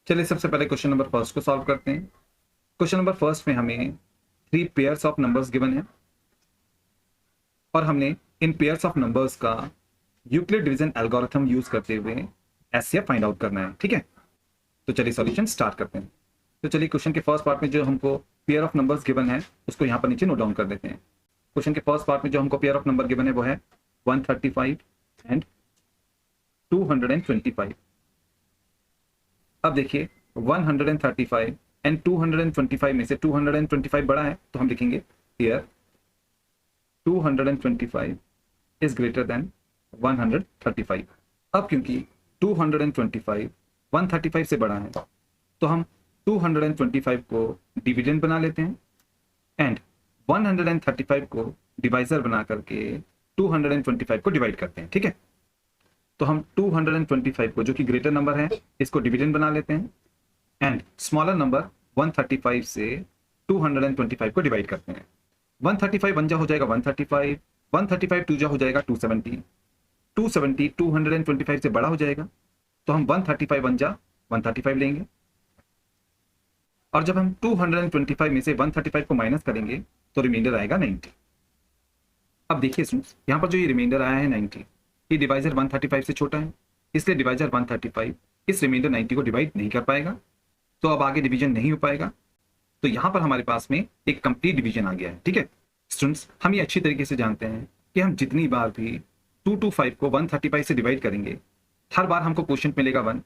चलिए सबसे पहले क्वेश्चन नंबर फर्स्ट को सॉल्व करते हैं। क्वेश्चन नंबर फर्स्ट में हमें 3 पेयर्स ऑफ नंबर्स गिवन है और हमने इन पेयर्स ऑफ नंबर्स का यूक्लिड डिवीजन एल्गोरिथम यूज करते हुए एचसीएफ फाइंड आउट करना है। ठीक है, तो चलिए सॉल्यूशन स्टार्ट करते हैं। तो चलिए क्वेश्चन के फर्स्ट पार्ट में जो हमको पेयर ऑफ नंबर्स गिवन है उसको यहाँ पर नीचे नोट डाउन कर देते हैं। क्वेश्चन के फर्स्ट पार्ट में जो हमको पेयर ऑफ नंबर गिवन है वो है 135 एंड 225। अब देखिए 135 एंड 225 में से 225 बड़ा है तो हम लिखेंगे हियर 225 इज ग्रेटर देन 135। अब क्योंकि 225 135 से बड़ा है तो हम 225 को डिविडेंड बना लेते हैं एंड 135 को डिवाइजर बना करके 225 को डिवाइड करते हैं। ठीक है, तो हम 225 को जो कि ग्रेटर नंबर है इसको डिविडेंड बना लेते हैं एंड स्मॉलर नंबर 135 से 225 को डिवाइड करते हैं। 135 वन जा हो जाएगा 135, 135 टू जा हो जाएगा 270, 270 225 से बड़ा हो जाएगा तो हम 135 वन जा 135 लेंगे और जब हम 225 में से 135 को माइनस करेंगे तो रिमाइंडर आएगा 90। अब देखिए स्टूडेंट्स, यहाँ पर जो ये रिमाइंडर आया है 90, ये डिवाइजर 135 से छोटा है, इसलिए डिवाइजर 135 इस रिमाइंडर 90 को डिवाइड नहीं कर पाएगा, तो अब आगे डिवीजन नहीं हो पाएगा। तो यहाँ पर हमारे पास में एक कंप्लीट डिवीजन आ गया है। ठीक है स्टूडेंट्स, हम ये अच्छी तरीके से जानते हैं कि हम जितनी बार भी 225 को 135 से डिवाइड करेंगे हर बार हमको क्वोशिएंट मिलेगा 1,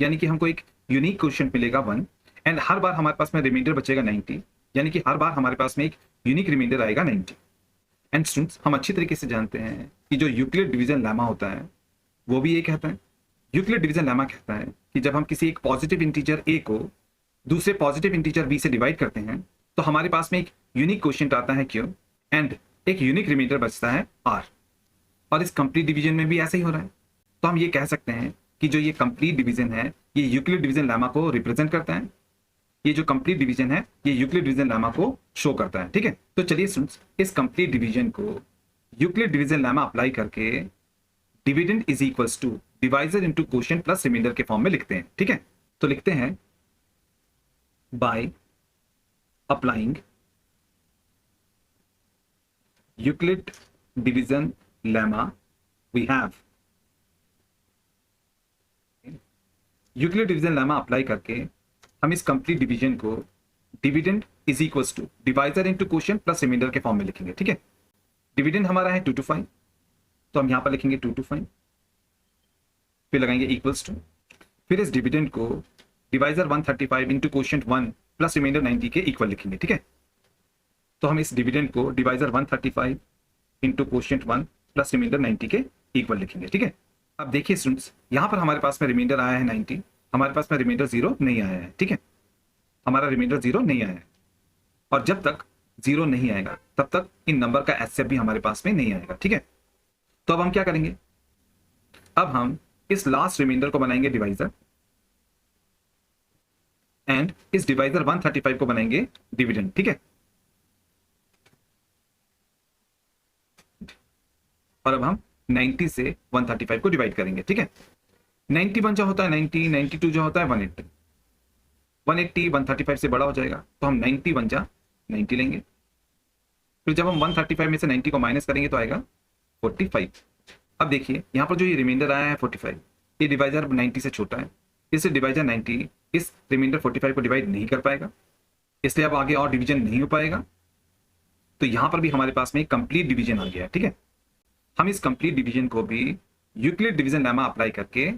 यानी कि हमको एक यूनिक क्वोशिएंट मिलेगा 1 एंड हर बार हमारे पास में रिमाइंडर बचेगा 90, यानी कि हर बार हमारे पास में एक यूनिक रिमाइंडर आएगा 90। एंड स्टूडेंट्स, हम अच्छी तरीके से जानते हैं कि जो यूक्लिड डिवीजन लेमा होता है वो भी ये कहता है, यूक्लिड डिवीजन लेमा कहता है कि जब हम किसी एक पॉजिटिव इंटीजर a को दूसरे पॉजिटिव इंटीजर b से डिवाइड करते हैं तो हमारे पास में एक यूनिक क्वोशिएंट आता है q एंड एक यूनिक रिमाइंडर बचता है r। और इस कंप्लीट डिवीजन में भी ऐसे ही हो रहा है, तो हम ये कह सकते हैं कि जो ये कंप्लीट डिवीजन है ये यूक्लिड डिवीजन लेमा को रिप्रेजेंट करता है। ये जो कंप्लीट डिवीजन है ये यूक्लिड डिवीजन लेमा को शो करता है। ठीक है, तो चलिए स्टूडेंट्स, इस कंप्लीट डिवीजन को यूक्लिड डिवीजन लेमा अप्लाई करके dividend is equals to divisor into quotient plus remainder के फॉर्म में लिखते हैं। ठीक है, तो लिखते हैं by applying Euclid division lemma we have, Euclid division lemma apply करके हम इस कंप्लीट डिवीजन को dividend is equals to divisor into quotient plus remainder के फॉर्म में लिखेंगे। ठीक है, डिविडेंड हमारा है 225 तो हम यहां पर लिखेंगे 225, फिर लगाएंगे इक्वल्स टू, फिर इस डिविडेंड को divisor 135 into quotient 1 plus remainder 90 के इक्वल लिखेंगे। ठीक है, तो हम इस डिविडेंड को divisor 135 into quotient 1 plus remainder 90 के इक्वल लिखेंगे। ठीक है, अब देखिए स्टूडेंट्स, यहां पर हमारे पास में रिमाइंडर आया है 90, हमारे पास में रिमाइंडर 0 नहीं आया है। ठीक है, हमारा रिमाइंडर 0 नहीं आया है और जब तक 0 नहीं आएगा तब तक इन नंबर का एचसीएफ भी हमारे पास में नहीं आएगा। ठीक है, तो अब हम क्या करेंगे, अब हम इस लास्ट रिमाइंडर को बनाएंगे डिवाइजर एंड इस डिवाइजर 135 को बनाएंगे डिविडेंड। ठीक है, और अब हम 90 से 135 को डिवाइड करेंगे। ठीक है, 91 जो होता है 90, 92 जो होता है 180, 180 135 से बड़ा हो जाएगा तो हम 91 जा 90 लेंगे, फिर जब हम 135 में से 90 को माइनस करेंगे तो आएगा 45। अब देखिए यहाँ पर जो ये रिमाइंडर आया है 45, ये डिवाइजर 90 से छोटा है, इससे डिवाइजर 90 इस रिमाइंडर 45 को डिवाइड नहीं कर पाएगा, इसलिए अब आगे और डिवीजन नहीं हो पाएगा। तो यहाँ पर भी हमारे पास में कंप्लीट डिवीजन आ गया है। ठीक है, हम इस कंप्लीट डिवीजन को भी यूक्लिड डिवीजन लेमा अप्लाई करके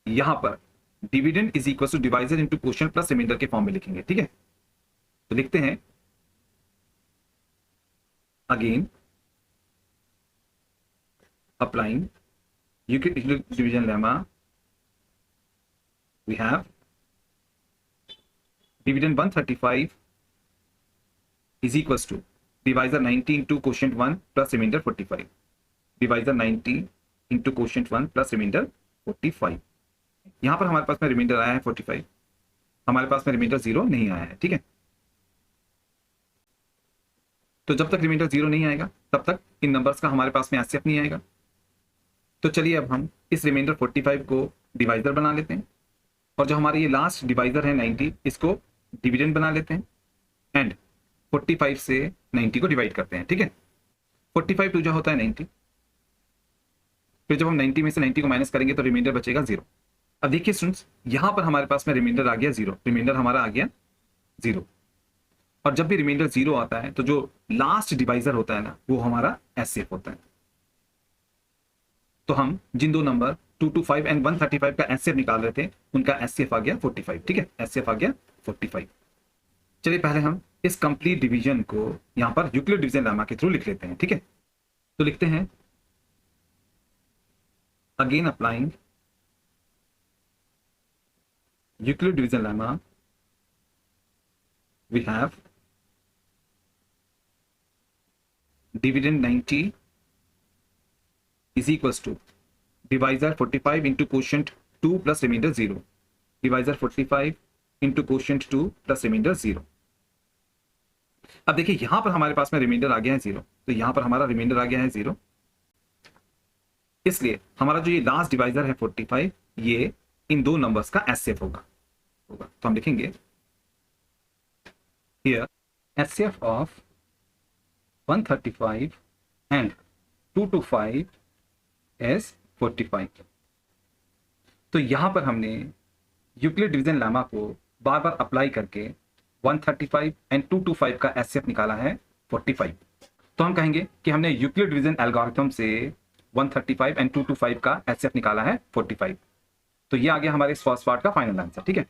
यहां पर dividend is equal to divisor into quotient plus remainder के फॉर्म में लिखेंगे। ठीक है, तो लिखते हैं again applying Euclid division lemma we have dividend 135 is equal to divisor 90 into quotient 1 plus remainder 45, divisor 90 into quotient 1 plus remainder 45। यहां पर हमारे पास में रिमाइंडर आया है 45, हमारे पास में रिमाइंडर 0 नहीं आया है। ठीक है, तो जब तक रिमाइंडर 0 नहीं आएगा तब तक इन नंबर्स का हमारे पास में एचसीएफ नहीं आएगा। तो चलिए अब हम इस रिमाइंडर 45 को डिवाइजर बना लेते हैं और जो हमारे ये लास्ट डिवाइजर है 90, इसको डिविडेंड बना लेते हैं एंड 45 से 90 को डिवाइड करते हैं। ठीक है, 45 टू जो होता है 90, फिर जब हम 90 में से 90 को माइनस करेंगे तो रिमाइंडर बचेगा 0। अब देखिए स्टूडेंट्स, यहां पर हमारे पास में रिमाइंडर आ गया 0, रिमाइंडर हमारा आ गया 0। और जब भी रिमाइंडर 0 आता है तो जो लास्ट डिवाइजर होता है ना, वो हमारा एचसीएफ होता है। तो हम जिन दो नंबर 225 एंड 135 का एचसीएफ निकाल रहे थे, उनका एचसीएफ आ गया 45। ठीक है, एचसीएफ आ गया 45। चलिए पहले हम इस कंप्लीट डिवीजन को यहां पर यूक्लिड डिवीजन लेमा के थ्रू लिख लेते हैं। ठीक है, तो लिखते हैं again applying Euclid division lemma, we have dividend 90 is equals to divisor 45 into quotient 2 plus remainder 0, divisor 45 into quotient 2 plus remainder 0। अब देखिए यहां पर हमारे पास में रिमाइंडर आ गया है 0, तो यहां पर हमारा रिमाइंडर आ गया है 0, इसलिए हमारा जो ये लास्ट डिवाइजर है 45, ये इन दो नंबर्स का एचसीएफ होगा। तो हम लिखेंगे here HCF of 135 and 225 is 45। तो यहां पर हमने यूक्लिड डिवीजन लेमा को बार बार अप्लाई करके 135 एंड 225 का एचसीएफ निकाला है 45। तो हम कहेंगे कि हमने यूक्लिड डिवीजन एल्गोरिथम से 135 एंड 225 का एचसीएफ निकाला है 45। तो ये आ गया हमारे इस फर्स्ट पार्ट का फाइनल आंसर। ठीक है,